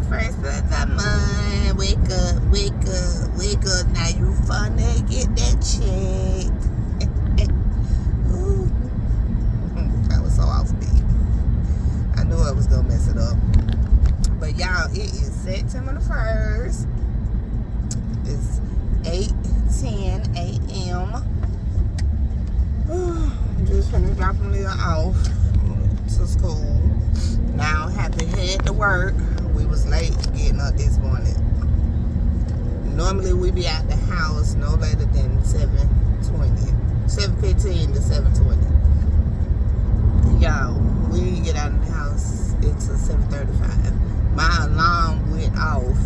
first of the month. Wake up, wake up, wake up. Now you finna get that check. Ooh. That was so off beat. I knew I was gonna mess it up. But y'all, it is September the 1st. It's 8:10 a.m. I'm just finna drop him off to school. Now I have to head to work. We was late getting up this morning. Normally we be at the house no later than 7:15 to 7:20. Y'all, we didn't get out of the house until 7:35. My alarm went off.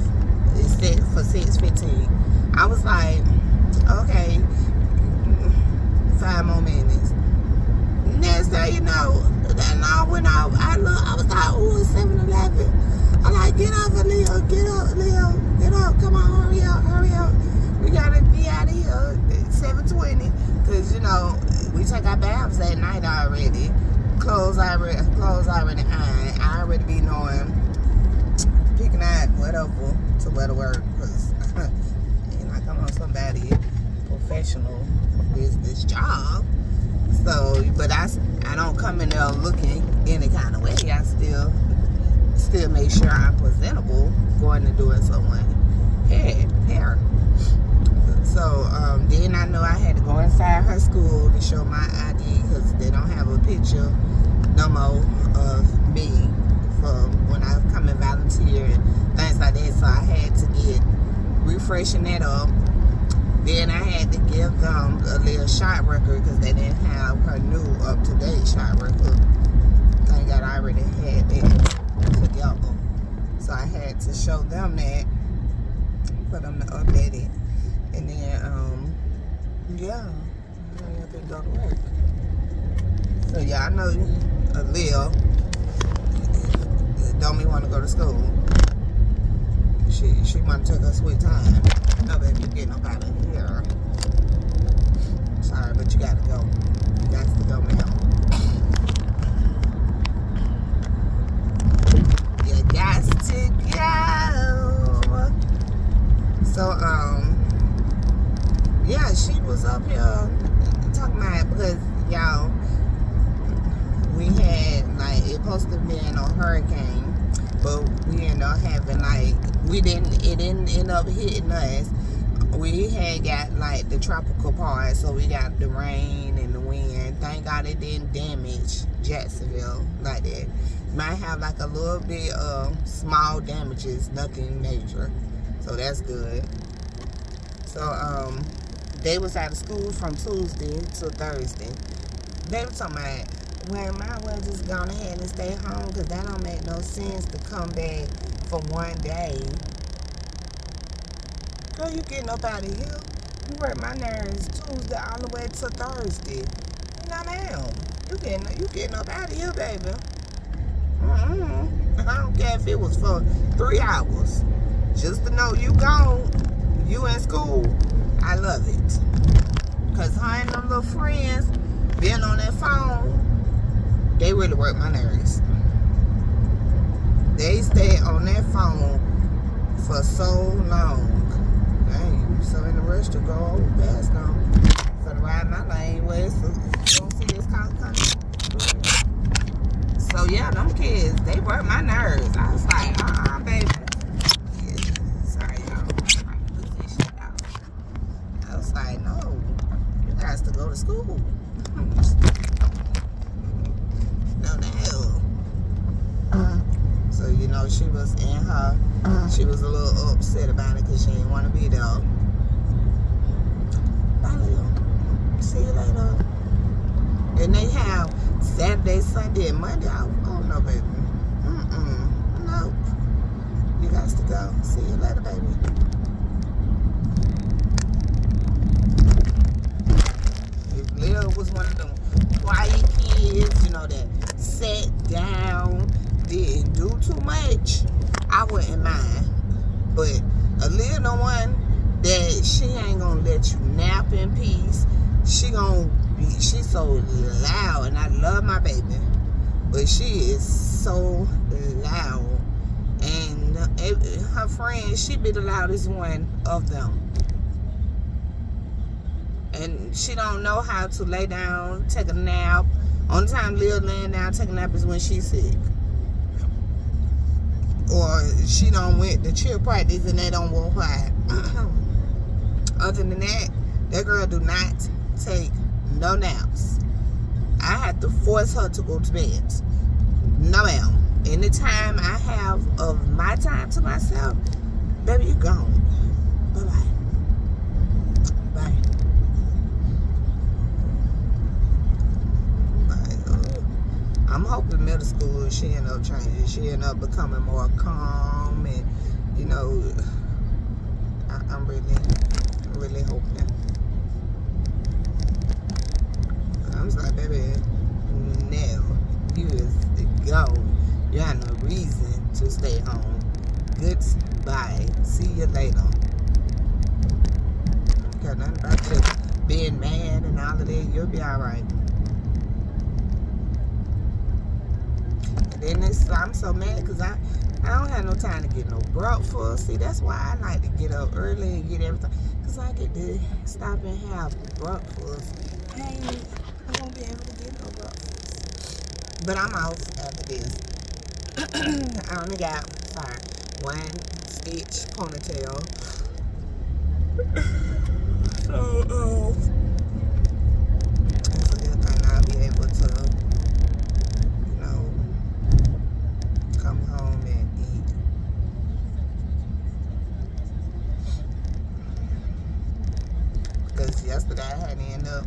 It's set for 6:15. I was like, okay, 5 more minutes. Next thing you know, that alarm went off. I was like, ooh, it's 7:11. I'm like, get up, Leo, get up, Leo, get up. Come on, hurry up, hurry up. We gotta be out of here at 7:20. Cause you know, we take our baths at night already. Clothes already ironed. I already be knowing, picking out whatever to wear to work. Cause you know, I'm on somebody professional business job. So, but I don't come in there looking any kind of way. I still make sure I'm presentable going to doing someone hair. So then I know I had to go inside her school to show my ID because they don't have a picture no more of me from when I come and volunteer and things like that. So I had to get refreshing that up. Then I had to give them a little shot record because they didn't have her new up-to-date shot record. Thank God I already had that together. So I had to show them that for them to update it. And then, yeah, hurry up and go to work. So yeah, I know Lil don't me want to go to school. She want to take her sweet time. No, baby, you're getting up out of here. Sorry, but you gotta go. You got to go, ma'am. You got to go. So, yeah, she was up here talking about, because, y'all, we had, like, it supposed to be a hurricane, but we ended up having, like, it didn't end up hitting us. We had got like the tropical part, so we got the rain and the wind. Thank God it didn't damage Jacksonville like that. Might have like a little bit of small damages, nothing major. So that's good. So they was out of school from Tuesday to Thursday. They were talking about, well, might as well just go ahead and stay home because that don't make no sense to come back for one day. Girl, you getting up out of here. You work my nerves Tuesday all the way to Thursday. No, ma'am. You getting up out of here, baby. I don't care if it was for 3 hours. Just to know you gone, you in school. I love it. Because her and them little friends being on that phone, they really work my nerves. They stay on that phone for so long. Dang, you so in the rush to go over past now. For the ride my lane where it's, you don't see this car coming. So yeah, them kids, they work my nerves. I was like, baby. Yeah, sorry, y'all. I'm trying to put this shit out. I was like, no, you guys to go to school. No. So, you know, she was she was a little upset about it because she didn't want to be there. Bye, Leo. See you later. And they have Saturday, Sunday, and Monday off. Oh, no, baby. Nope. You guys to go. See you later, baby. If Leo was one of them quiet kids, you know, that sat down, didn't do too much, I wouldn't mind. But Aaliyah the one that she ain't gonna let you nap in peace. She's so loud, and I love my baby, but she is so loud. And her friend, she be the loudest one of them. And she don't know how to lay down, take a nap. Only time Lil laying down, take a nap is when she's sick. Or she don't went to cheer practice and they don't want her. Other than that, that girl do not take no naps. I have to force her to go to bed. No ma'am. Any time I have of my time to myself, baby, you gone. Bye-bye. Bye. I'm hoping middle school she end up changing. She end up becoming more calm and, you know, I'm really hoping. I'm just like, baby, no, you is gone. You have no reason to stay home. Goodbye. See you later. Don't care nothing about just being mad and all of that. You'll be alright. And then I'm so mad because I don't have no time to get no breakfast. See, that's why I like to get up early and get everything. Because I get to stop and have breakfast. Hey, I won't be able to get no breakfast. But I'm off after this. I only got one stitch ponytail. So, that's a good thing. I'll be able to, you know, come home and eat. Because yesterday I had to end up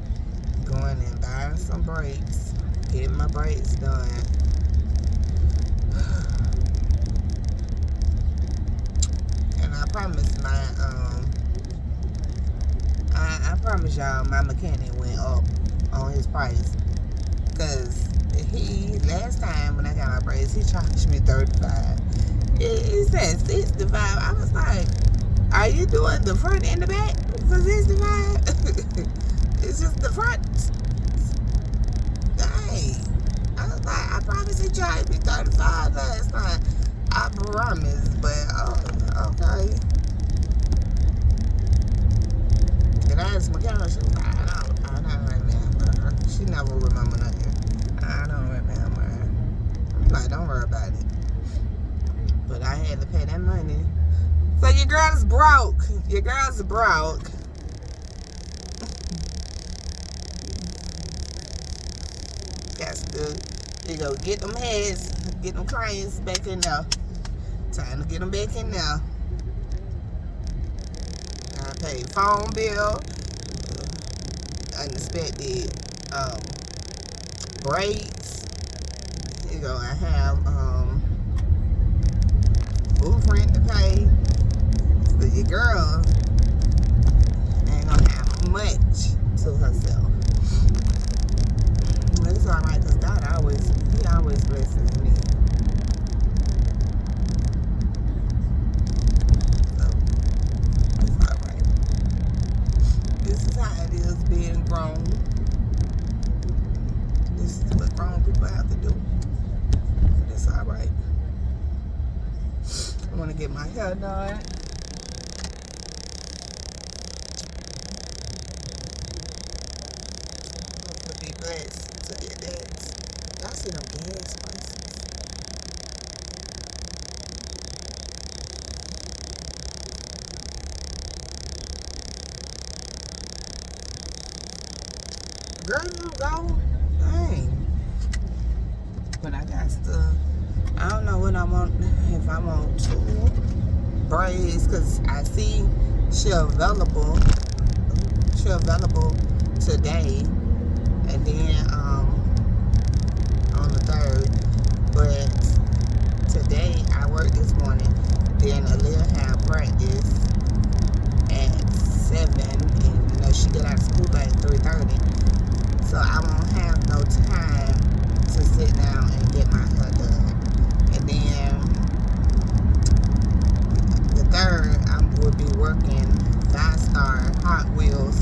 going and buying some braids, getting my braids done. And I promise I promise y'all my mechanic went up on his price. Cause he, last time when I got my braids, he charged me $35. It said $65. I was like, are you doing the front and the back for $65? It's just the front. Dang. I was like, I promise he charged me $35 last time. I promise, but okay. And I asked McKenna, she was like, I don't remember. She never remember nothing. I don't remember. I'm like, don't worry about it. But I had to pay that money. So your girl's broke. Your girl's broke. Got to, you go get them heads, get them clients back in there. Time to get them back in there. I paid phone bill, unexpected braids. You know, I have booth rent to pay. So your girl ain't gonna have much to herself. But it's alright because God always blesses me. So it's alright. This is how it is being grown. This is what grown people have to do. But it's alright. I want to get my hair done. Hopefully be blessed to get that. Y'all see them gas prices? Girl, you go. Dang. But I got stuff. I don't know what I want, if I want to braids, because I see she available today, and then on the 3rd. But today I worked this morning, then Aaliyah had practice at 7, and you know she get out of school like 3:30, so I won't have no time to sit down and get my hair done. And then the 3rd, I will be working 5-star Hot Wheels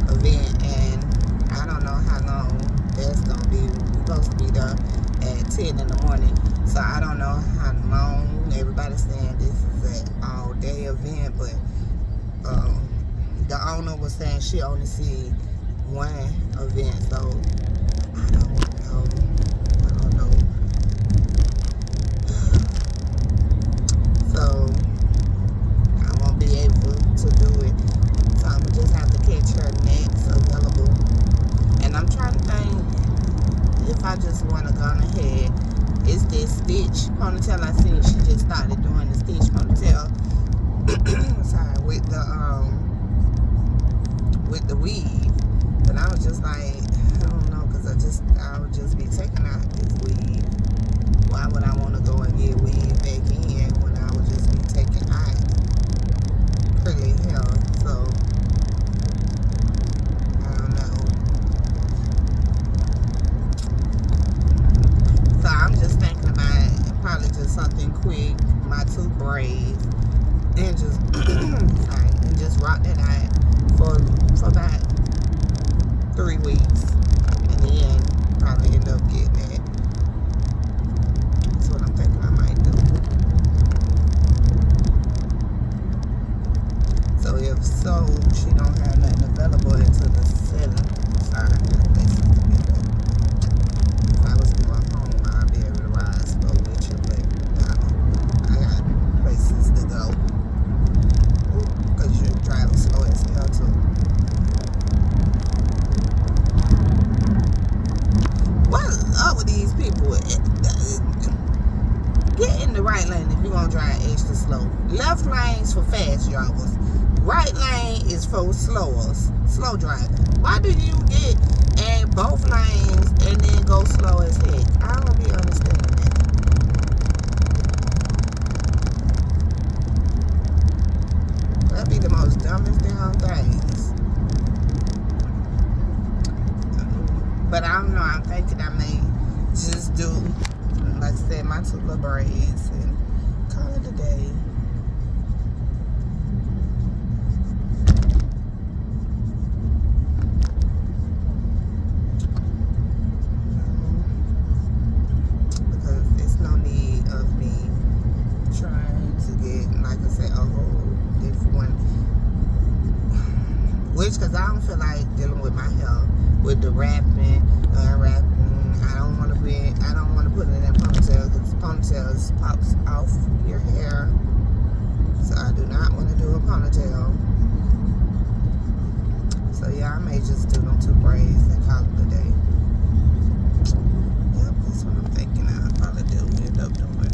event, and I don't know how long that's gonna be. We're supposed to be there at 10 in the morning, so I don't know how long everybody's saying this is an all-day event, but the owner was saying she only see one event, so I don't know. So I won't be able to do it. So I'm gonna just have to catch her next available. And I'm trying to think if I just want to go ahead. It's this stitch ponytail I seen. She just started doing the stitch ponytail. Sorry, with the weave. But I was just like, I don't know, because I would just be taking out this weave. Why would I want to go and get weave back in when I would just be taking out curly hair? So I don't know. So I'm just thinking about probably just something quick, my 2 braids, and just sorry, and just rock that out for about 3 weeks, and then probably end up getting that. That's what I'm thinking I might do. So if so, she don't have nothing available until the 7th. Sorry, if I was going home, I'd be able to ride slow with you, but no, I got places to go. Because you're driving slow as hell too. What's up with these people? Get in the right lane if you're gonna drive extra slow. Left lane's for fast drivers. Right lane is for slow driving. Why do you get in both lanes and then go slow as heck? I don't be understanding that. That'd be the most dumbest damn things. But I don't know. I'm thinking I may just do, like I said, my 2 little braids and call it a day. Because there's no need of me trying to get, like I said, a whole different, because I don't feel like dealing with my hair, with the wrapping, unwrapping. I don't want to put it in a ponytail, because ponytails pops off your hair. So I do not want to do a ponytail. So yeah, I may just do them 2 braids and call it a day. Yep, that's what I'm thinking. I'll probably end up doing.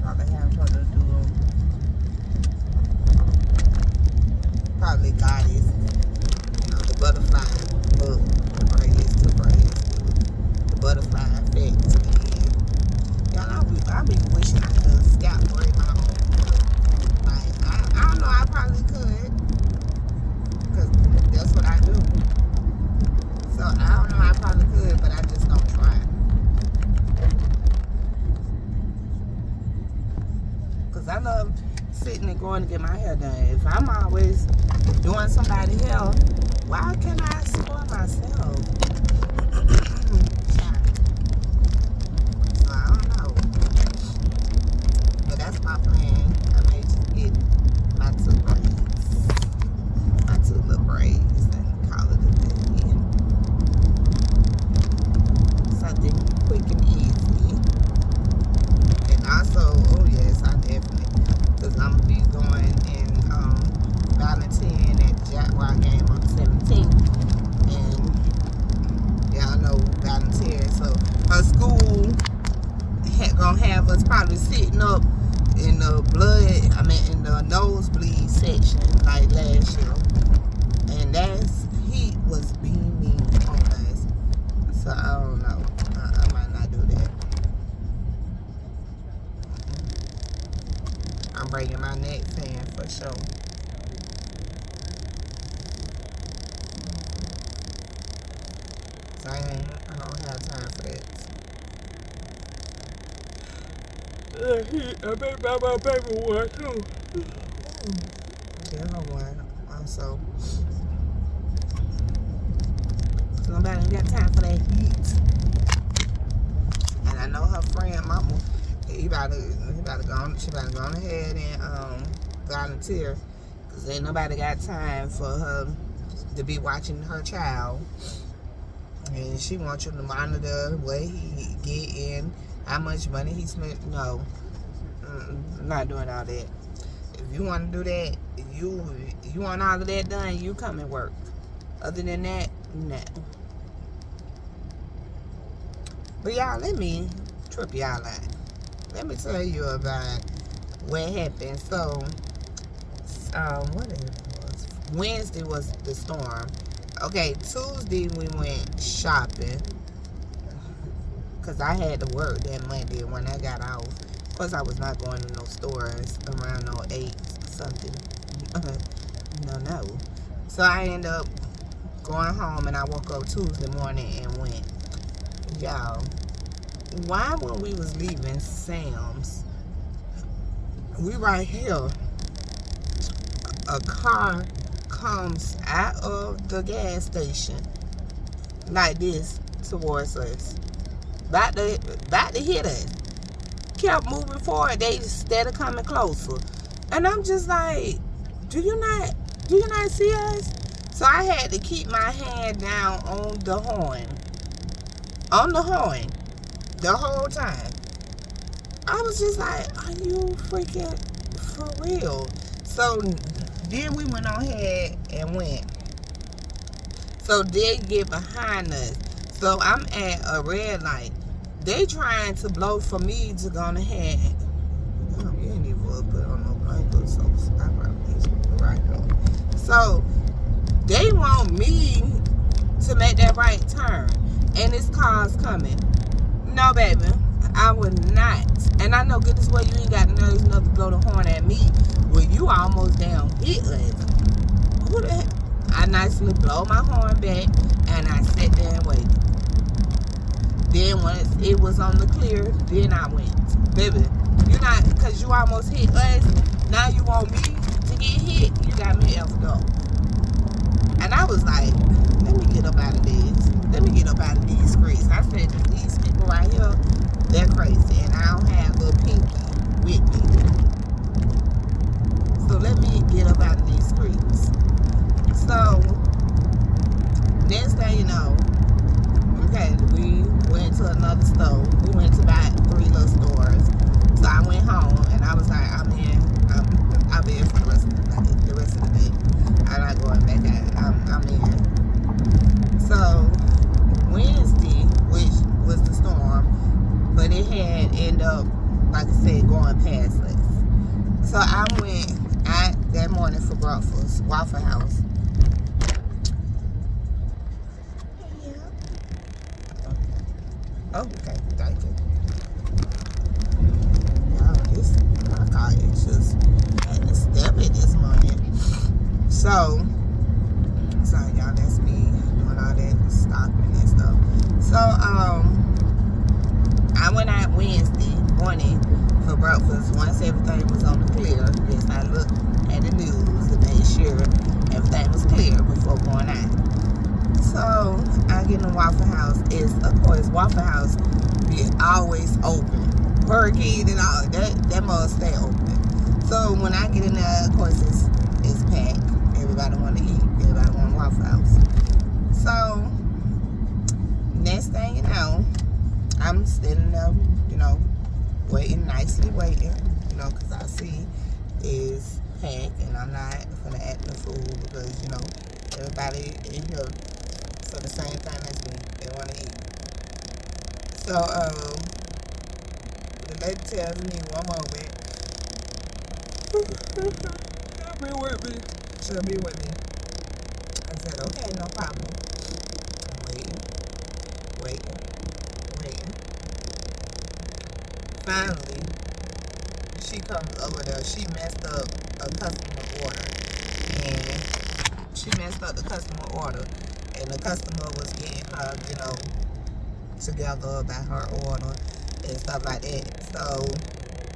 Probably have her to do them. Probably goddess. The butterfly look, the braids, the butterfly effect to the end. Y'all, I be wishing I could scalp braid my own. Like, I don't know, I probably could, because that's what I do. So I don't know, I probably could, but I just don't try. Because I love sitting and going to get my hair done. If I'm always doing somebody's hair, why can't I spoil myself? So I don't know. But that's my plan. I may just get my 2 braids. My 2 little braids and call it a day. Something quick and easy. And also, oh yes, I definitely, because I'm going to be going in volunteering at the Jaguar game on the 17th. And y'all know volunteering. So her school gonna have us probably sitting up in the in the nosebleed section like last year. And that's heat was beaming on us. So I don't know. I might not do that. I'm bringing my next hand for sure. So I don't have time for that. I better buy my baby one too. Get her one also. Nobody ain't got time for that heat. And I know her friend mama He about to go on, she about to go on ahead and volunteer, because ain't nobody got time for her to be watching her child. And she wants you to monitor what he get in, how much money he spent. No, I'm not doing all that. If you want to do that, you want all of that done, you come and work. Other than that, no. But y'all, let me trip y'all out. Let me tell you about what happened. So, what it was? Wednesday was the storm. Okay, Tuesday we went shopping, because I had to work that Monday when I got off. Of course, I was not going to no stores around no 8 something. No. So I ended up going home, and I woke up Tuesday morning and went. Y'all, why when we was leaving Sam's, we right here, a car comes out of the gas station like this towards us, about to hit us. Kept moving forward. They instead of coming closer, and I'm just like, do you not see us? So I had to keep my hand down on the horn the whole time. I was just like, are you freaking for real? So then we went on ahead and went. So they get behind us. So I'm at a red light. They trying to blow for me to go ahead. Oh, you ain't even put on no blanket, so I probably need to put right on. So they want me to make that right turn, and this car's coming. No, baby, I would not. And I know goodness well you ain't got the nerves enough to blow the horn at me when you almost down hit us. Who the heck? I nicely blow my horn back, and I sat there and waited. Then once it was on the clear, then I went. Baby, you're not, because you almost hit us, now you want me to get hit? You got me effed up. And I was like, let me get up out of this. Let me get up out of these streets. I said, these people right here, they're crazy, and I don't have little pinky with me. So let me get up out of these streets. So, next thing you know, okay, we went to another store. We went to about 3 little stores. So I went home, and I was like, I'll be in for the rest of the day. I'm not going back out. I'm in. So Wednesday, which was the storm, but it had ended up, like I said, going past us. So I went out that morning for breakfast, Waffle House. Oh, okay, thank you. Wow, my car is just had to step it this morning. So, sorry y'all, that's me doing all that stopping and stuff. So, I went out Wednesday morning for breakfast. Once everything was on the clear, yes, I looked at the news to make sure everything was clear before going out. So I get in the Waffle House. Of course, Waffle House be always open. Hurricane and all that must stay open. So when I get in there, of course it's packed. Everybody want to eat. Everybody want Waffle House. So next thing you know, I'm standing there, nicely waiting, because I see it's packed, and I'm not gonna act the fool because everybody in here for the same thing as me. They want to eat. So, the lady tells me one moment, she'll be with me. I said, okay, no problem. I'm waiting. Finally, she comes over there. She messed up a customer order. And the customer was getting her, together about her order and stuff like that. So,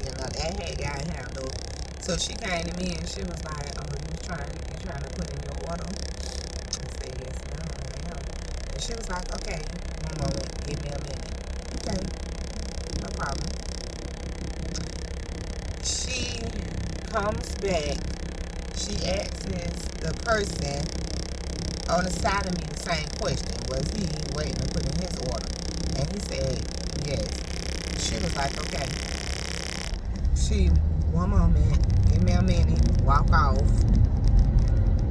that had got handled. So she came to me and she was like, "Oh, you trying to put in your order?" I said, "Yes, ma'am, I am." And she was like, "Okay, one moment, give me a minute." Okay, no problem. She comes back. She asks the person on the side of me the same question. Was he waiting to put in his order? And he said yes. She was like, okay. She, one moment, give me a minute, walk off,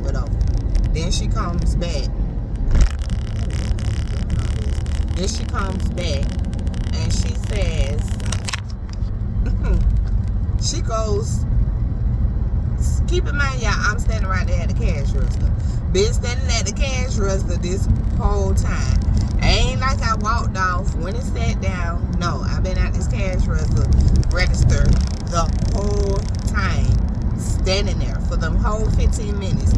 whatever. Then she comes back. Then she comes back and she says, she goes, keep in mind, y'all, I'm standing right there at the cash register. Been standing at the cash register this whole time. Ain't like I walked off when it sat down. No, I've been at this cash register the whole time. Standing there for them whole 15 minutes.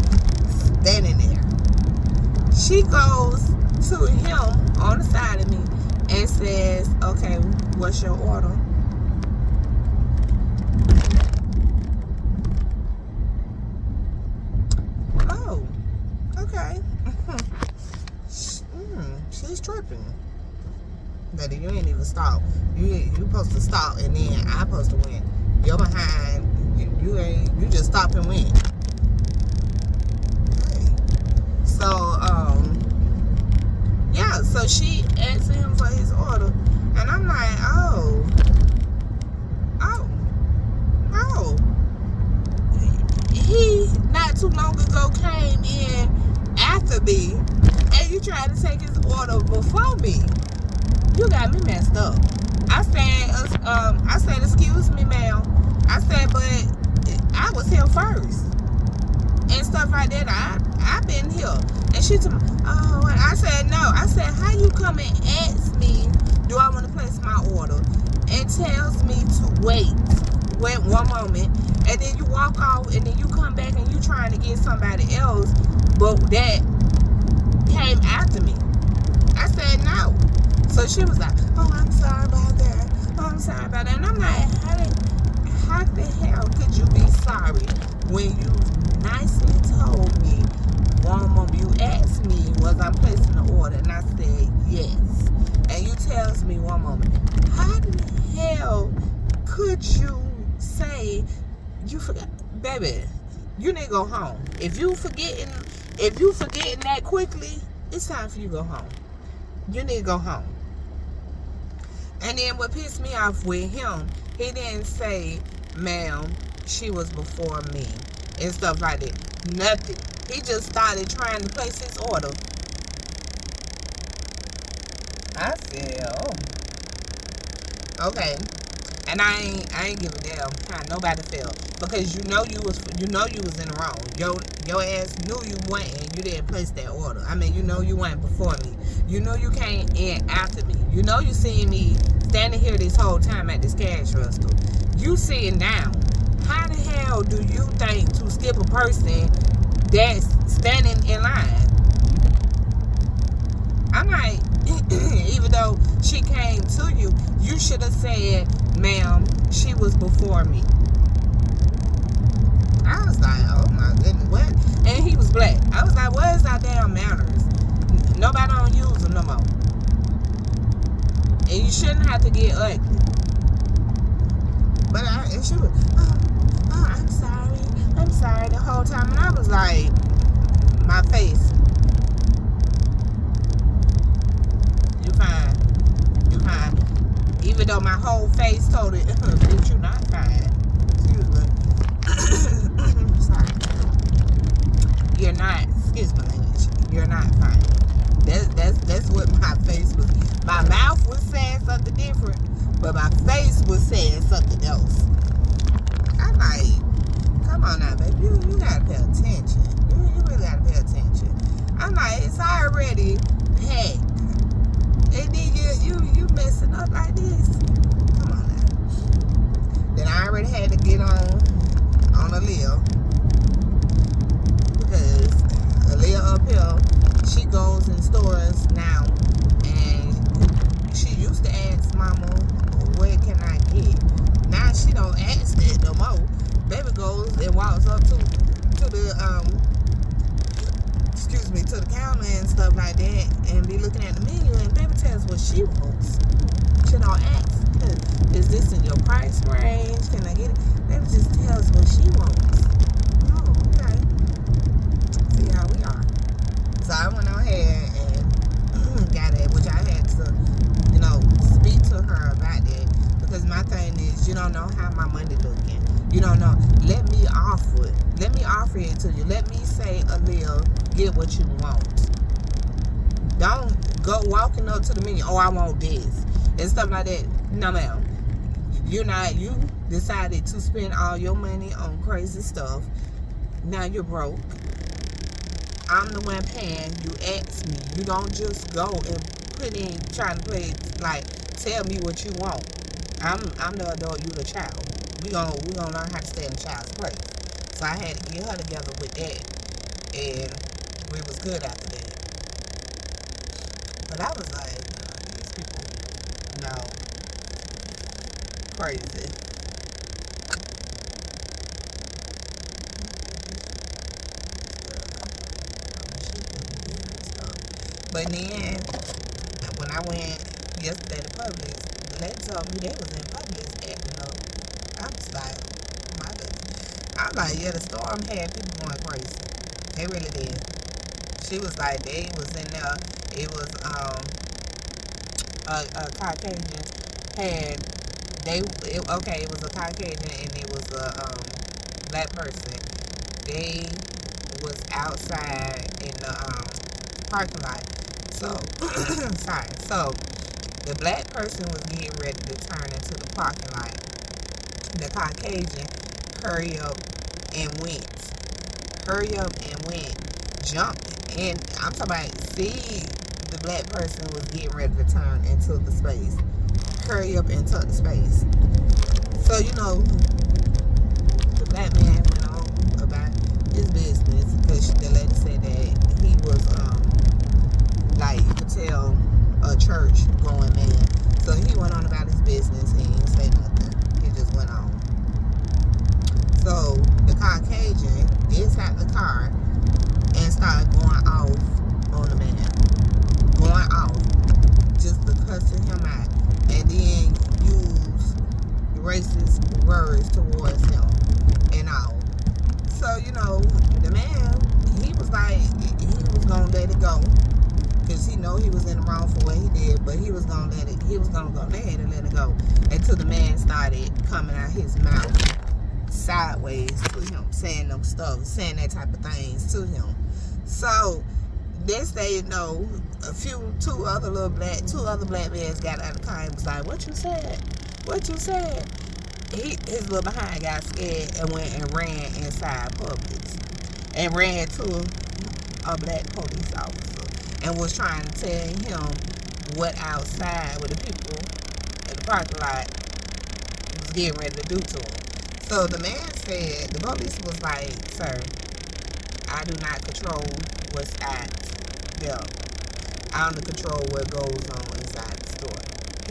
Standing there. She goes to him on the side of me and says, okay, what's your order? Oh, okay. She's tripping. But you ain't even stop. You supposed to stop and then I supposed to win. You're behind. You just stop and win. Okay. So yeah, so she asked him for his order and I'm like, oh, he not too long ago came in after me and you tried to take his order before me. You got me messed up. I said, excuse me, ma'am. I said, but I was here first and stuff like that. I've been here. And she told me, oh, and I said, no. I said, how you come and ask me, do I want to place my order? And tells me to wait one moment. And then you walk off and then you come back and you trying to get somebody else, but that came after me. I said, no. So she was like, oh, I'm sorry about that. Oh, I'm sorry about that. And I'm like, how the hell could you be sorry when you nicely told me one moment? You asked me, was I placing the order? And I said, yes. And you tells me one moment, how the hell could you say you forgot? Baby, you need to go home. If you forgetting that quickly, it's time for you to go home. You need to go home. And then what pissed me off with him, he didn't say, ma'am, she was before me and stuff like that. Nothing. He just started trying to place his order. I said, oh, okay. And I ain't give a damn how nobody felt, because you know you was in the wrong. Your ass knew you went and you didn't place that order. I mean, you know you went before me. You know you came in after me. You know you seen me standing here this whole time at this cash register. You sitting down. How the hell do you think to skip a person that's standing in line? I'm like, even though she came to you, you should have said, ma'am, she was before me. I was like, oh my goodness, what? And he was black. I was like, what is our damn manners? Nobody don't use them no more. And you shouldn't have to get ugly. But and she was, oh, I'm sorry the whole time. And I was like, my face. You fine. Even though my whole face told it, bitch, you not fine. Excuse me. Sorry. You're not, excuse my language. You're not fine. That's what my face was. My mouth was saying something different, but my face was saying something else. I'm like, come on now, baby. You gotta pay attention. You really gotta pay attention. I'm like, it's already packed. And then you messing up like this. Come on now. Then I already had to get on Aaliyah, because Aaliyah up here, she goes in stores now, and she used to ask Mama, where can I get? Now she don't ask that no more. Baby goes and walks up to the to the counter and stuff like that, and be looking at the menu, and baby tells what she wants. She don't ask. Is this in your price range? Can I get it? Let me just tell us what she wants. Oh, okay. See how we are. So I went on ahead and got it, which I had to, speak to her about that. Because my thing is, you don't know how my money looking. You don't know. Let me offer it. Let me offer it to you. Let me say, Aaliyah, get what you want. Don't go walking up to the menu, oh, I want this. And stuff like that. No, ma'am. You decided to spend all your money on crazy stuff. Now you're broke. I'm the one paying. You ask me. You don't just go and put in, trying to play, like, tell me what you want. I'm the adult, you the child. We gonna learn how to stay in the child's place. So I had to get her together with that. And we was good after that. But I was like, these people, no, crazy. But then, when I went yesterday to Publix, the lady told me they was in Publix acting up. I was like, oh my goodness. I'm like, yeah, the storm had people going crazy. They really did. She was like, they was in there. It was a Caucasian had it was a Caucasian and it was a black person. They was outside in the parking lot. So sorry. So the black person was getting ready to turn into the parking lot. The Caucasian hurry up and went. Jumped. And I'm talking about, see, the black person was getting ready to turn into the space. Hurry up and took the space. So, the black man went on about his business because the lady said that he was, like, you could tell, a church going man. So he went on about his business. He didn't say nothing. He just went on. So the Caucasian gets out the car and started going off on the man. Going off. Just to cussing him out. And then use racist words towards him and all. So, the man, he was like, he was going to let it go. Because he know he was in the wrong for what he did. But he was going to go ahead and let it go. Until the man started coming out his mouth sideways to him. Saying them stuff. Saying that type of things to him. So, next day, two other black men got out of the car and was like, what you said? His little behind got scared and went and ran inside Publix. And ran to a black police officer. And was trying to tell him what outside, what the people in the parking lot was getting ready to do to him. So the man said, the police was like, sir, I do not control what's at there. I only control what goes on inside the store.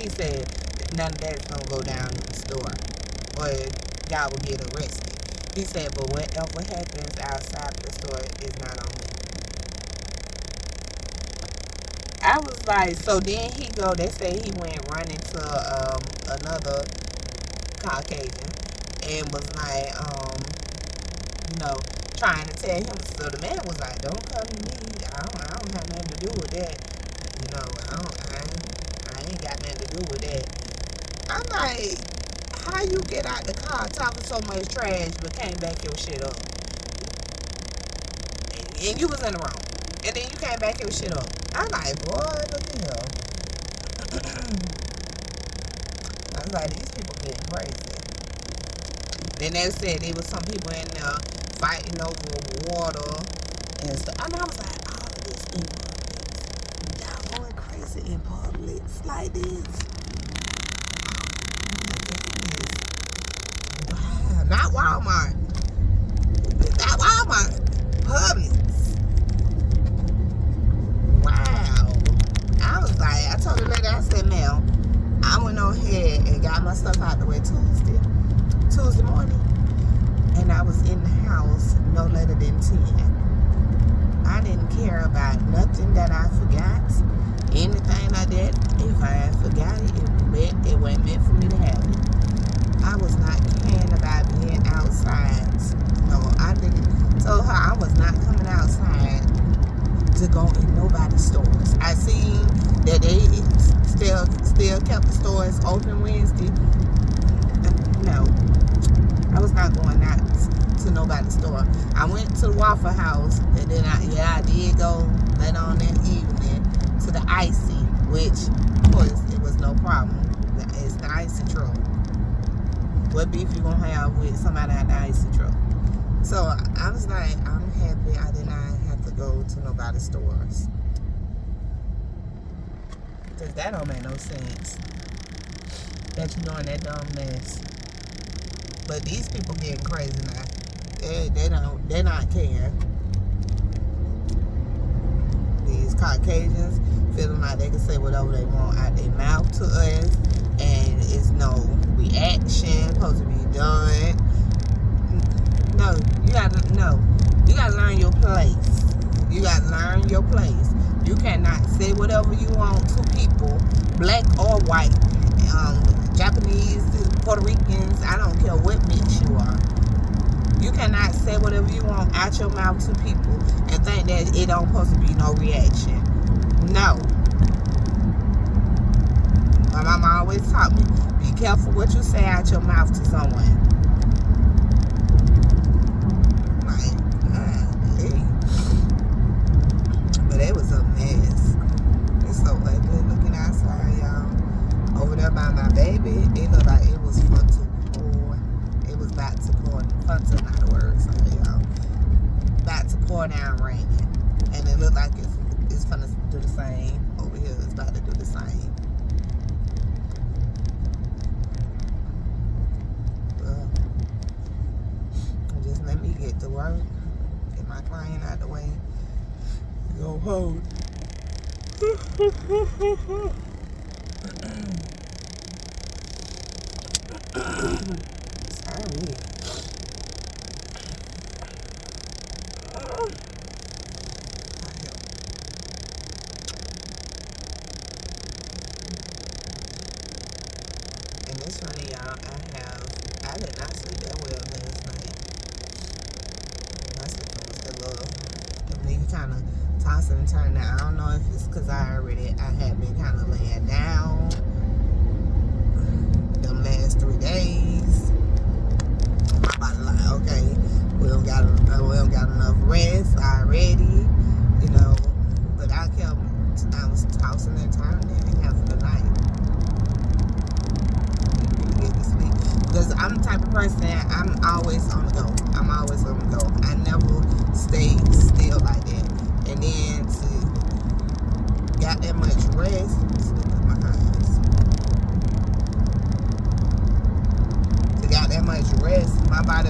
He said none of that's going to go down in the store or y'all will get arrested. He said, but whatever happens outside the store is not on me. I was like, so then they say he went running to another Caucasian and was like, trying to tell him. So the man was like, don't come to me. I don't have nothing to do with that. I ain't got nothing to do with that. I'm like, how you get out the car talking so much trash but can't back your shit up? And you was in the wrong. And then you can't back your shit up. I'm like, boy, look at him. I was like, these people getting crazy. Then they said there was some people in there fighting over water and stuff. And I was like, all of this in Publix. Y'all going crazy in Publix like this. Wow. Not Walmart. Not Walmart. Publix. Wow. I was like, I told the lady, I said, ma'am, I went on ahead and got my stuff out the way Tuesday morning. And I was in the house no later than 10. I didn't care about nothing that I forgot. Anything like that. If I forgot it, it wasn't meant for me to kept the stores open Wednesday. No, I was not going out to nobody's store. I went to the Waffle House, and then I did go later on that evening to the Icy, which, of course, it was no problem. It's the Icy truck. What beef you gonna have with somebody at the Icy truck? So I was like, I'm happy I did not have to go to nobody's stores. Because that don't make no sense. That you doing that dumb mess. But these people getting crazy now. They're not caring. These Caucasians feeling like they can say whatever they want out their mouth to us, and it's no reaction supposed to be done. No, you gotta learn your place. You gotta learn your place. You cannot say whatever you want to people, black or white, Japanese, Puerto Ricans, I don't care what mix you are. You cannot say whatever you want out your mouth to people and think that it don't supposed to be no reaction. No. My mama always taught me, be careful what you say out your mouth to someone. Like, but it was a mess. It's so ugly looking outside, y'all. Over there by my baby, it looked like it was fun to pour. It was about to pour. Fun to not a word, sorry, y'all. About to pour down raining. And it looked like it's gonna do the same. Over here, it's about to do the same. Just let me get to work. Get my client out of the way. Go home. Sorry. And it's funny, y'all. I did not sleep that well last night. My sleeping was a little. You kind of tossing and turning. I don't know if it's because I had been kind of laying down them last 3 days. My body like, okay, we don't got enough rest already, you know. But I was tossing and turning half of the night. Get to sleep. Because I'm the type of person, I'm always on the go. I'm always on the go. I never stay still like that. And then to got that much rest, sleep in my eyes. To got that much rest, my body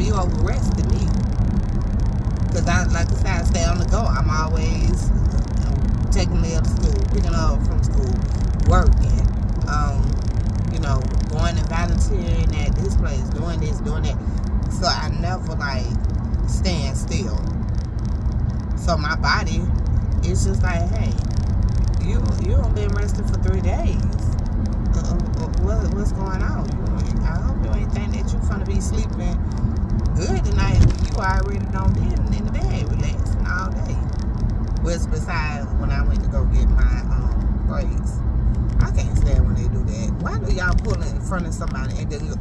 you overrested me. Because I stay on the go. I'm always taking Leah to school, picking her up from school, working, going and volunteering at this place, doing this, doing that. So I never stand still. So my body is just like, hey, you haven't been rested for 3 days. What's going on? I hope you ain't think that you're gonna be sleeping good tonight when you already done been in the bed relaxing all day. Which besides when I went to go get my braids. I can't stand when they do that. Why do y'all pull in front of somebody and then look?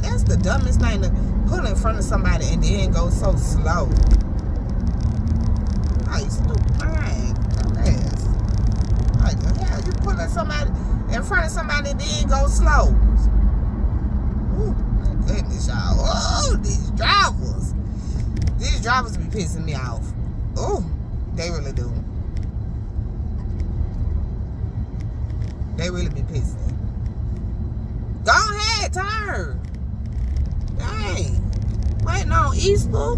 That's the dumbest thing, to pull in front of somebody and then go so slow. Like, stupid mind. Dumbass. Like, yeah, you pulling somebody in front of somebody and then go slow. Ooh, my goodness, y'all. Oh, these drivers. These drivers be pissing me off. Oh, they really do. They really be pissing. Go ahead, turn. Dang. Waiting on Easter.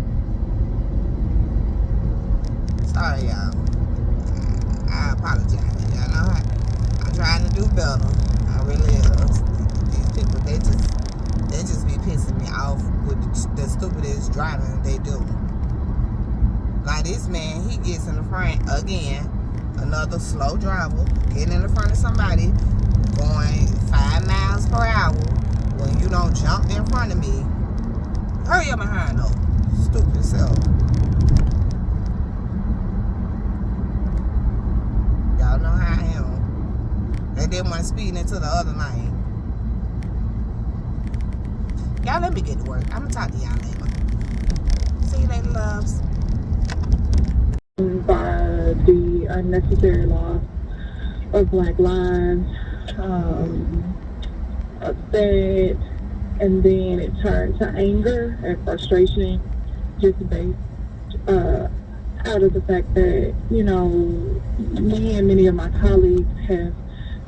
Sorry, y'all. I apologize. Y'all know I'm trying to do better. I really am. These people, they just be pissing me off with the stupidest driving they do. Like this man, he gets in the front again. Another slow driver getting in the front of somebody going 5 miles per hour when you don't jump in front of me. Hurry up behind though. stupid self. Y'all know how I am. They didn't want to speed into the other lane. Y'all, let me get to work. I'm going to talk to y'all later. See you later, loves. By the unnecessary loss of Black lives, upset, and then it turned to anger and frustration, just based out of the fact that, you know, me and many of my colleagues have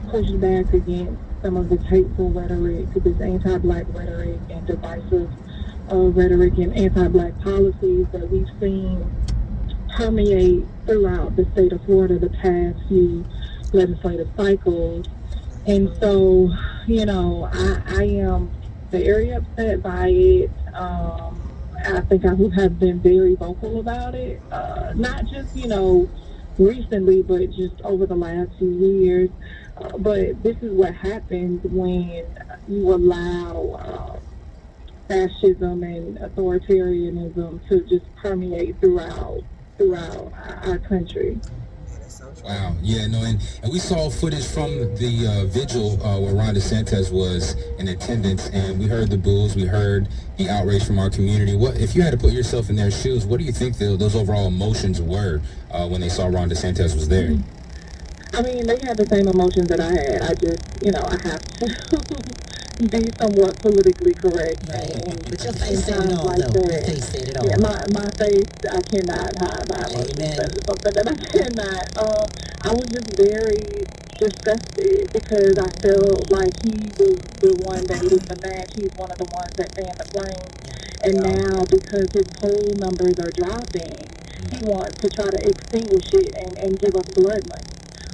pushed back against some of this hateful rhetoric, this anti-Black rhetoric and divisive rhetoric and anti-Black policies that we've seen permeate throughout the state of Florida the past few legislative cycles. And so, you know, I am very upset by it. I think I have been very vocal about it, not just, you know, recently, but just over the last few years. But this is what happens when you allow fascism and authoritarianism to just permeate throughout our country. Wow. Yeah, no, and we saw footage from the vigil where Ron DeSantis was in attendance, and we heard the boos, we heard the outrage from our community. What if you had to put yourself in their shoes, what do you think those overall emotions were when they saw Ron DeSantis was there? I mean, they had the same emotions that I had. I just, you know, I have to be somewhat politically correct. Right. But your face said it all, like though. Your face said it all. Yeah, my face, I cannot hide my emotions. That is something that I cannot. I was just very disgusted because I felt like he was the one that lit the match. He's one of the ones that fanned the flame. And now, because his poll numbers are dropping, he wants to try to extinguish it and give us blood money.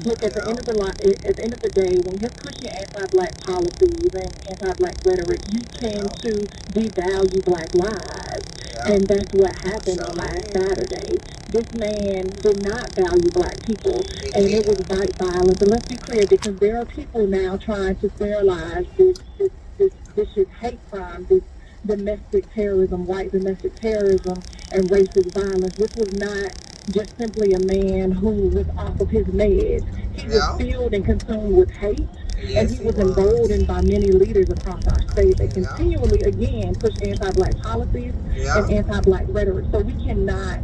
Look, at the end of the day, when you're pushing anti-Black policies and anti-Black rhetoric, you tend to devalue Black lives, and that's what happened on last Saturday. This man did not value Black people, and it was white violence. And let's be clear, because there are people now trying to sterilize this hate crime, this domestic terrorism, white domestic terrorism, and racist violence. This was not just simply a man who was off of his meds. He was filled and consumed with hate, and he was emboldened by many leaders across our state that continually, again, push anti-Black policies and anti-Black rhetoric. So we cannot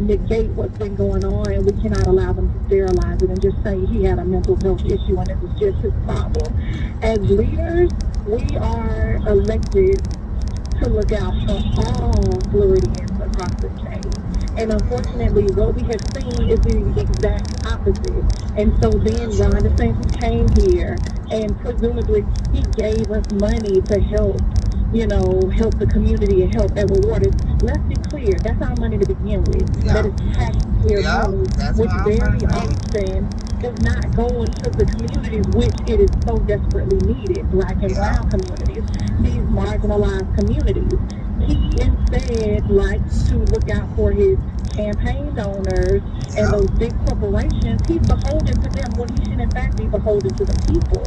negate what's been going on, and we cannot allow them to sterilize it and just say he had a mental health issue and it was just his problem. As leaders, we are elected to look out for all Floridians across the state. And unfortunately, what we have seen is the exact opposite. And so then Ron DeSantis came here, and presumably he gave us money to help, you know, help the community and help and reward us. Let's be clear, that's our money to begin with. That is taxpayer money, which very often does not go into the communities which it is so desperately needed, Black and brown communities, these marginalized communities. He instead likes to look out for his campaign donors and those big corporations. He's beholden to them when he should in fact be beholden to the people.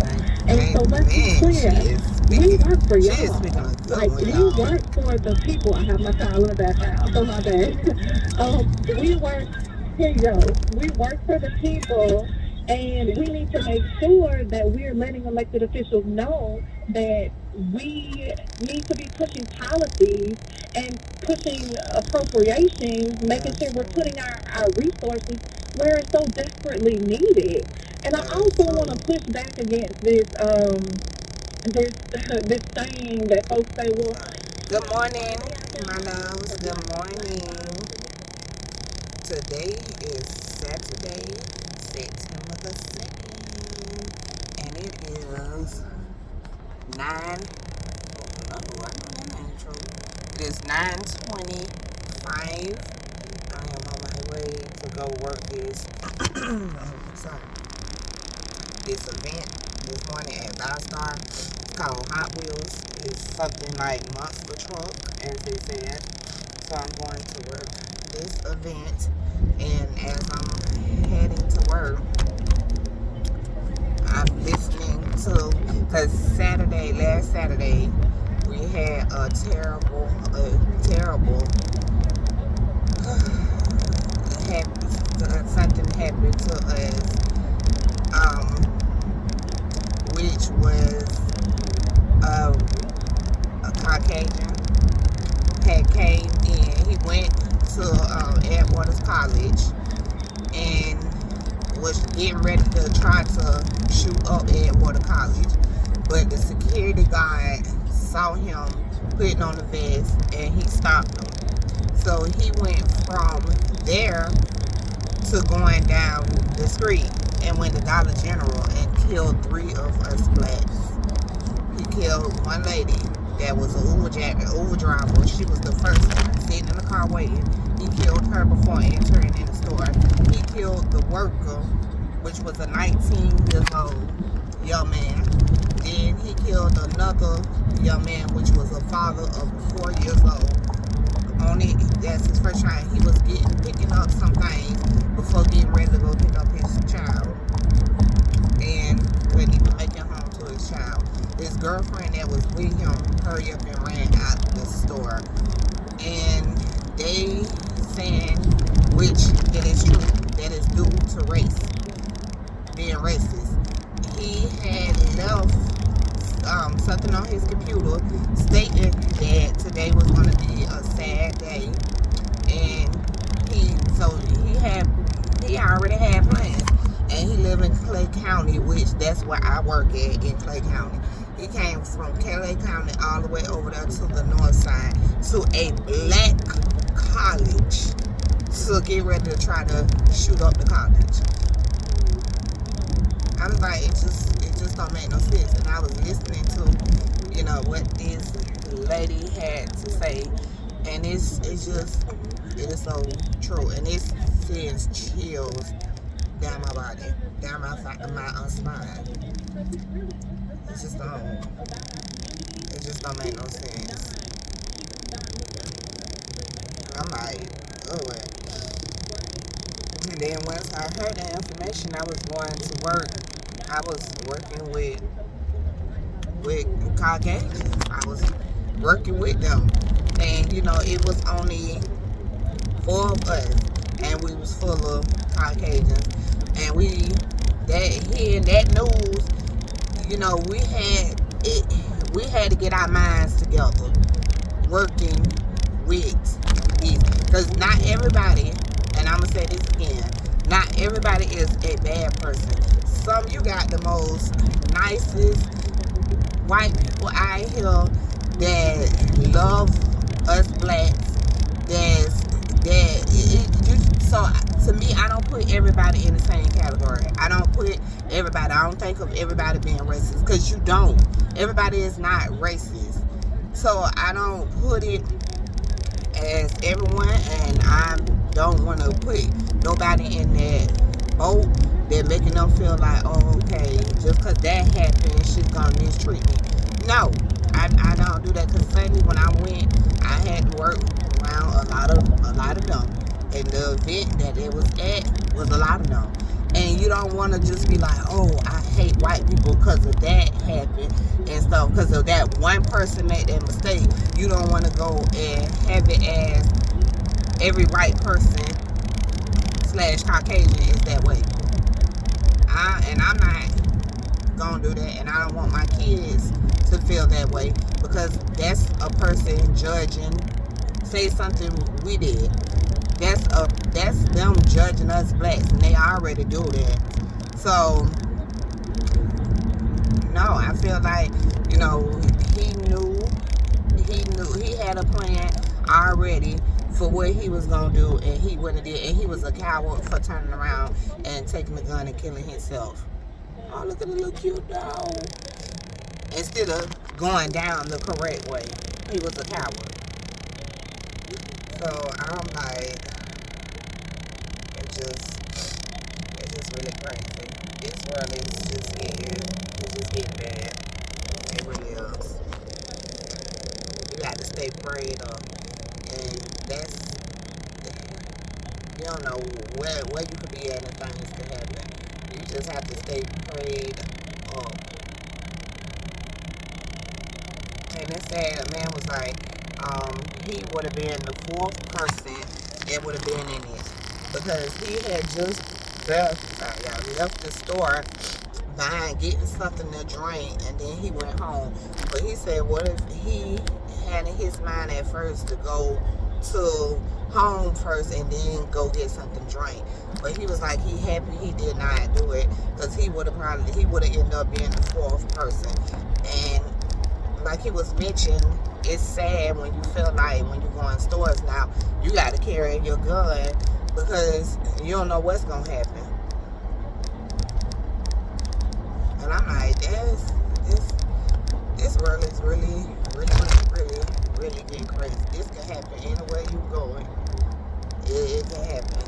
And so let's be clear, we work for y'all. Like, we work for the people. I have my child in the background, so my bad. We work, here you go. We work for the people, and we need to make sure that we're letting elected officials know that we need to be pushing policies and pushing appropriations, making sure we're putting our resources where it's so desperately needed. And I also want to push back against this this saying that folks say, well, good morning, my loves. Good morning. Today is Saturday, September the 2nd, and it is 9. It is 9:25. I am on my way to go work this this event this morning at Valstar. It's called Hot Wheels. It's something like monster truck, as they said. So I'm going to work this event, and as I'm heading to work, I'm listening to, because last Saturday, we had a terrible something happened to us, which was a Caucasian had came in. He went to Edward's College and was getting ready to try to shoot up Edward College, but the security guard saw him putting on the vest and he stopped him. So he went from there to going down the street and went to Dollar General and killed 3 of us blacks. He killed one lady that was an Uber driver. She was the first one sitting in the car waiting. He killed her before entering in the store. He killed the worker, which was a 19-year-old young man. Then he killed another young man, which was a father of 4 years old. That's his first time. He was picking up some things before getting ready to go pick up his child. And when he was making home to his child, his girlfriend that was with him hurried up and ran out the store. And they saying, which it is true, that is due to race, being racist. He had left something on his computer stating that today was going to be a sad day, and he already had plans, and he lived in Clay County, which that's where I work at, in Clay County. He came from Clay County all the way over there to the north side to a black college to get ready to try to shoot up the college. I was like, it just don't make no sense. And I was listening to, what this lady had to say, and it is so true, and it sends chills down my body, down my spine. It just don't make no sense. I'm like, oh. And then once I heard the information, I was going to work. I was working with Caucasians. I was working with them, and it was only 4 of us, and we was full of Caucasians, and hearing that news, we had to get our minds together, working with these, because not everybody, and I'm gonna say this again, not everybody is a bad person. You got the most nicest white people out here that love us blacks. So to me, I don't put everybody in the same category. I don't think of everybody being racist, because you don't. Everybody is not racist. So I don't put it as everyone, and I don't want to put nobody in that boat that making them feel like, oh, okay, just because that happened, she's gonna mistreat me. No, I don't do that, because Sunday when I went, I had to work around a lot of them, and the event that it was at was a lot of them. And you don't want to just be like, oh, I hate white people because of that happened and stuff, because of that one person made that mistake. You don't want to go and have it as every white person / Caucasian is that way. And I'm not gonna do that, and I don't want my kids to feel that way, because that's a person judging, say something we did. That's them judging us blacks, and they already do that. So no, I feel like he had a plan already for what he was gonna do, and he wouldn't have did, and he was a coward for turning around and taking the gun and killing himself. Oh, look at the little cute dog. Instead of going down the correct way, he was a coward. So I'm like, it's just really crazy. This world is just getting bad. It really is. You got to stay prayed up, and you don't know where you could be at and things could happen. You just have to stay prayed up. And it said, a man was like, he would have been the 4th person it would have been in it. Because he had just left the store getting something to drink, and then he went home. But he said, what if he had in his mind at first to go to home first and then go get something to drink? But he was like, he happy he did not do it, because he would have ended up being the fourth person. And like he was mentioning, it's sad when you feel like when you go in stores now, you got to carry your gun because you don't know what's going to happen. And I'm like, this world is really getting crazy. This can happen anywhere you going. It can happen.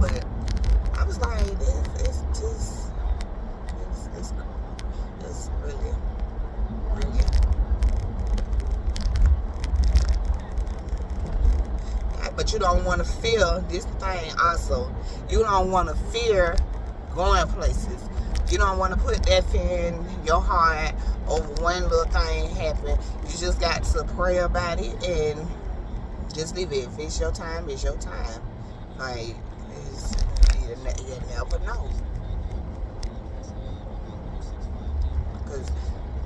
But I was like, it's really. But you don't want to fear this thing also. You don't want to fear going places. You don't want to put that fear in your heart over one little thing happen. You just got to pray about it and just leave it. If it's your time, it's your time. Like, you never know. Because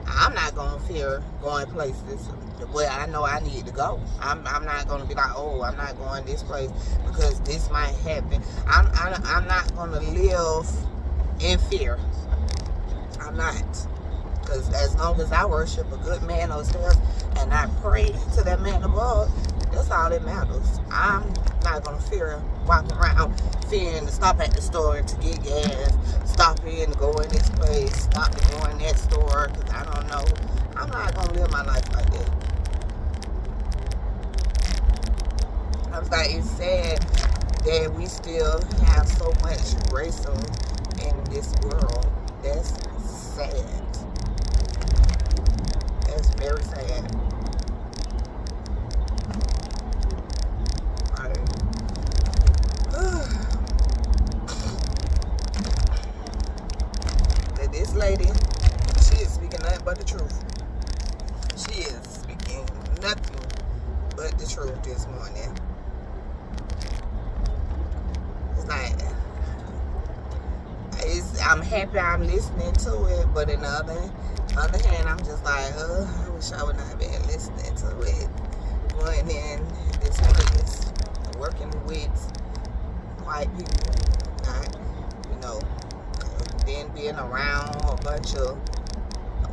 I'm not going to fear going places where I know I need to go. I'm not going to be like, oh, I'm not going this place because this might happen. I'm not going to live in fear. I'm not. Because as long as I worship a good man upstairs and I pray to that man above, that's all that matters. I'm not going to fear walking around fearing to stop at the store to get gas, stop in to go in this place, stop to go in that store because I don't know. I'm not going to live my life like that. I was like, it's sad that we still have so much racism in this world. That's sad. That's very sad. This lady, she is speaking nothing but the truth. She is speaking nothing but the truth this morning. It's like, I'm happy I'm listening to it, but on the other hand, I'm just like, I wish I would not have been listening to it. Going in this place, working with white people, not, then being around a bunch of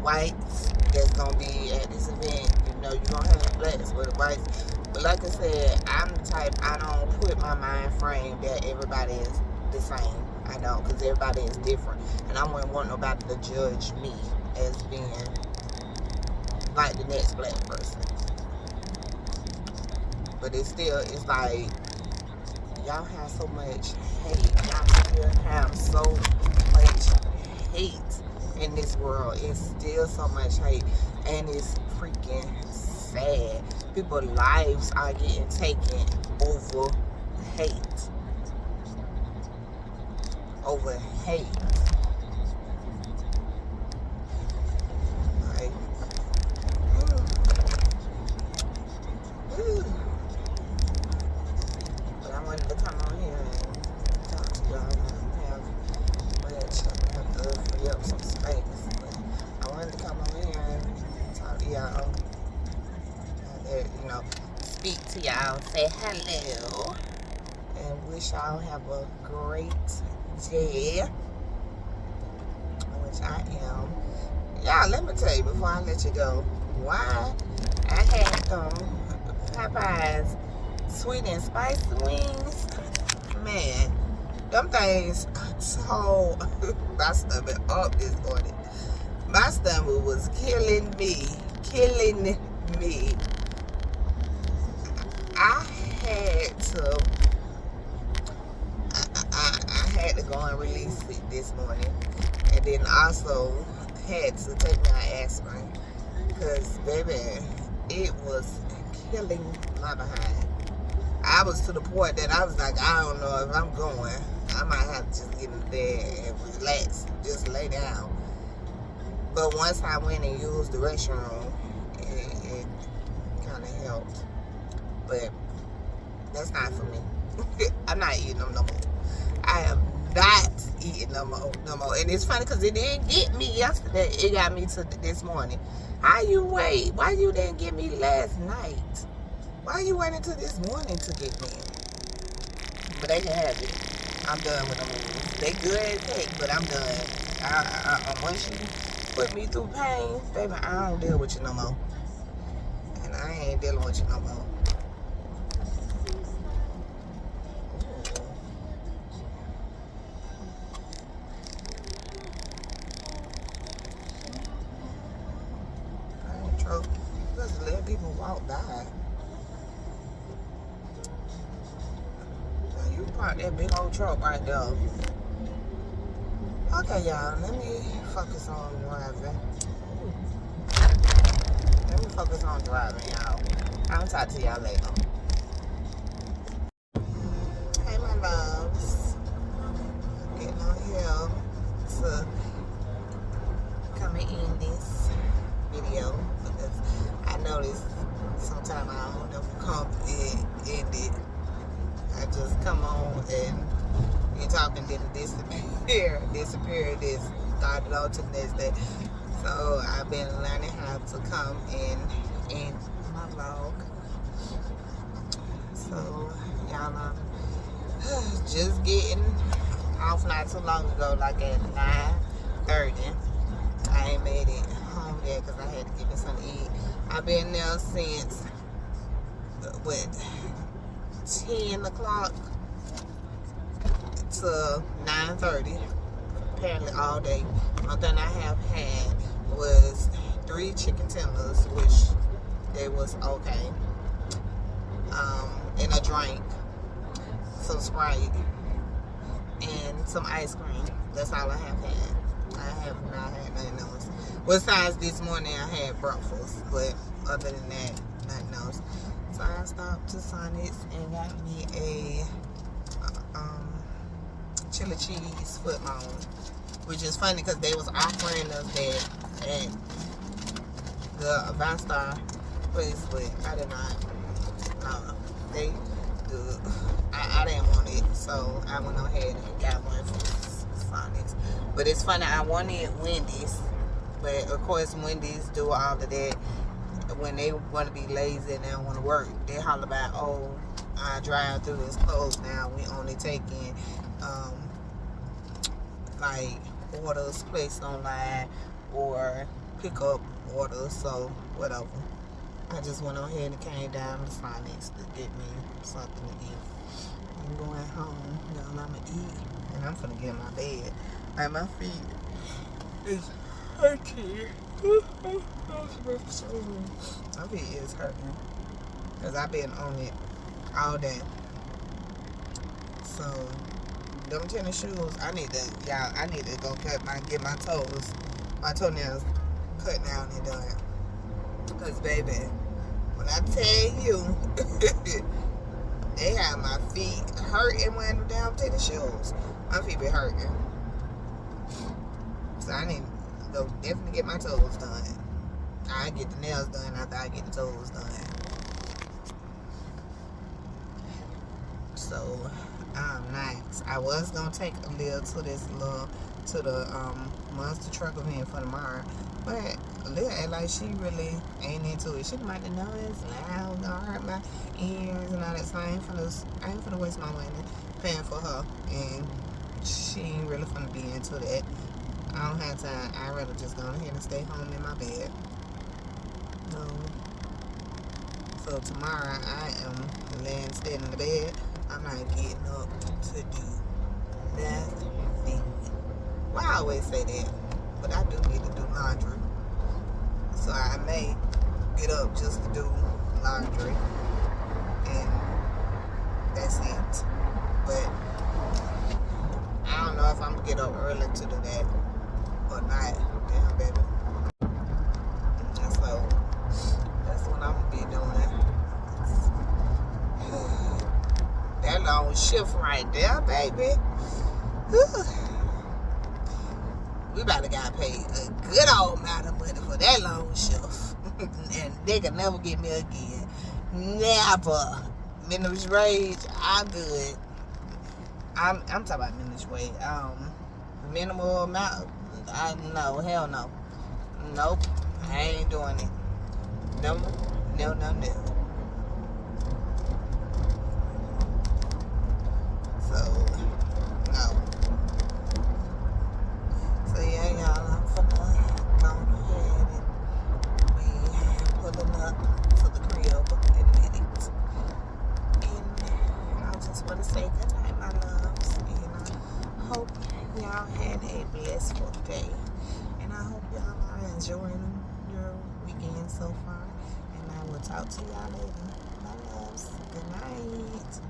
whites that's gonna be at this event. You're gonna have blacks with whites. But like I said, I'm the type, I don't put my mind frame that everybody is the same. I don't, because everybody is different. And I wouldn't want nobody to judge me as being like the next black person. But it's like, y'all have so much hate. Y'all still have so much hate in this world. It's still so much hate. And it's freaking sad. People's lives are getting taken over hate. Over hate. Like, but I wanted to come on here and talk to y'all. I have to free up some space. But I wanted to come on here and talk to y'all. Speak to y'all, say hello, and wish y'all have a great day, which I am. Y'all, let me tell you before I let you go, why I had Popeye's sweet and spicy wings. Man, them things told my stomach up this morning. My stomach was killing me. I had to go and release it this morning, and then also had to take my aspirin because, baby, it was killing my behind. I was to the point that I was like, I don't know if I'm going. I might have to just get in the bed and relax, just lay down. But once I went and used the restroom, it kind of helped. But that's not for me. I'm not eating them no more. I am not eating no more. And it's funny because it didn't get me yesterday. It got me to this morning. How you wait? Why you didn't get me last night? Why you waiting until this morning to get me? But they can have it. I'm done with them. They good as heck, but I'm done. Once you put me through pain, baby, I don't deal with you no more. And I ain't dealing with you no more. I ain't true. Just let people walk by. You park that big old truck right there. Okay, y'all, let me focus on driving. Let me focus on driving, y'all. I'll talk to y'all later. Hey, my loves. Getting on here to come and end this video because I noticed sometimes I don't ever come and end it. I just come on and you talking, then disappear, then started on to the next day. So I've been learning how to come and end my vlog. So y'all know, just getting off not too long ago, like at 9:30. I ain't made it home yet because I had to get me something to eat. I've been there since what, 10 o'clock to 9:30, apparently all day. One thing I have had was 3 chicken tenders, which they was okay, and a drink, some Sprite, and some ice cream. That's all I have had. I have not had nothing else. Besides this morning I had breakfast, but other than that, nothing else. So I stopped to Sonic's and got me a chili cheese foot long, which is funny because they was offering us that at the Vistar place, but I did not. I didn't want it, so I went ahead and got one from Sonic's. But it's funny, I wanted Wendy's, but of course Wendy's do all of that. When they want to be lazy and they don't want to work, they holler about, oh, our drive-through is closed now. We only taking like orders placed online or pick up orders, so whatever. I just went on ahead and came down to Sonic's to get me something to eat. I'm going home, y'all. I'm gonna eat and I'm finna get in my bed. Like, my feet is hurting. My feet is hurting because I've been on it all day. So them tennis shoes, I need to go get my toenails cut down and done. Cause baby, when I tell you, they have my feet hurting wearing them damn tennis shoes. My feet be hurting. So I need to go definitely get my toes done. I get the nails done after I get the toes done. So nice. I was gonna take a little to the monster truck event for tomorrow, but Lil act like she really ain't into it. She might have known it's loud, gonna hurt my ears and all that. So I ain't finna waste my money paying for her, and she ain't really finna be into that. I don't have time. I'd rather just go ahead and stay home in my bed. So tomorrow I am laying still in the bed. I'm not getting up to do nothing. Well, I always say that, but I do need to do laundry. So I may get up just to do laundry, and that's it. But I don't know if I'm gonna get up early to do that or not. Damn, baby. So that's what I'm gonna be doing. That long shift right there, baby. we about to got paid a good old amount of money for that long shift. And they can never get me again. Never. Minimum wage, I'm good. I'm talking about minimum wage. Minimal amount, no, hell no. Nope, I ain't doing it. No. So, no. So yeah, y'all, I'm finna go ahead and we pulling up to the crib in a minute. And I just want to say good night, my loves. And I hope y'all had a blissful day. And I hope y'all are enjoying your weekend so far. And I will talk to y'all later. My loves. Good night.